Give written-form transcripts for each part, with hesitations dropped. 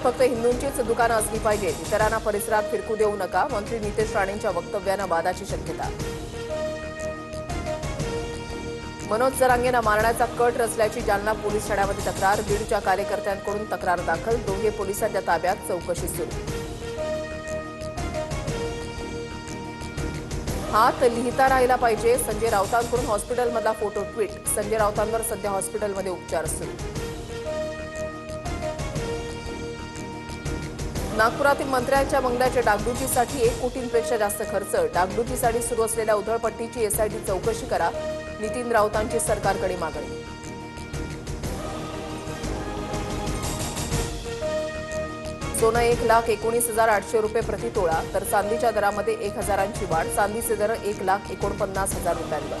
फक्त हिंदूंचीच दुकानं असली पाहिजेत, इतरांना परिसरात फिरकू देऊ नका. मंत्री नितेश राणेंच्या वक्तव्यानं वादाची शक्यता. मनोज जरांगेंना मारण्याचा कट रचल्याची जालना पोलीस ठाण्यामध्ये तक्रार. बीडच्या कार्यकर्त्यांकडून तक्रार दाखल. दोघे पोलिसांच्या ताब्यात, चौकशी सुरू. हात लिहिता राहिला पाहिजे. संजय राऊतांकडून हॉस्पिटलमधला फोटो ट्विट. संजय राऊतांवर सध्या हॉस्पिटलमध्ये उपचार सुरू. नागपुरातील मंत्र्यांच्या बंगल्याच्या डागडुजीसाठी 1 कोटींपेक्षा जास्त खर्च. डागडुजीसाठी सुरू असलेल्या उधळपट्टीची एसआयटी चौकशी करा. नितीन राऊतांची सरकारकडे मागणी. सोनं 1,19,800 रुपये प्रति तोळा, तर चांदीच्या दरामध्ये 1,000ची वाढ. चांदीचे दर 1,49,000 रुपयांवर.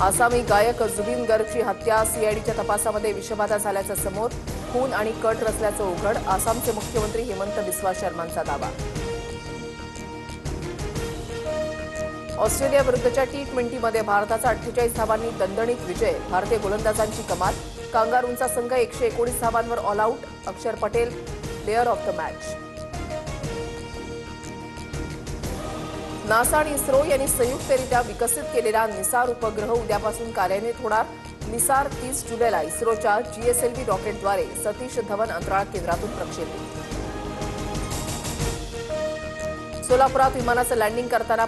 आसामी गायक जुबिन गर्गची हत्या. सीआयडीच्या तपासामध्ये विषबाधा झाल्याचं समोर. खून आणि कट रचल्याचं उघड. आसामचे मुख्यमंत्री हेमंत बिस्वा शर्मांचा दावा. ऑस्ट्रेलिया विरुद्धच्या T20मध्ये भारताचा 48 धावांनी दणदणीत विजय. भारतीय गोलंदाजांची कमाल. कांगारूंचा संघ 119 धावांवर ऑल आऊट. अक्षर Patel player of the match. NASA आणि इस्रो यांनी संयुक्तरित्या विकसित केलेला निसार उपग्रह उद्यापासून कार्यान्वित होणार. निसार 30 जुलैला इस्रोच्या GSLV रॉकेटद्वारे सतीश धवन अंतराळ केंद्रातून प्रक्षेपित. सोलापुरात विमानाचं लँडिंग करताना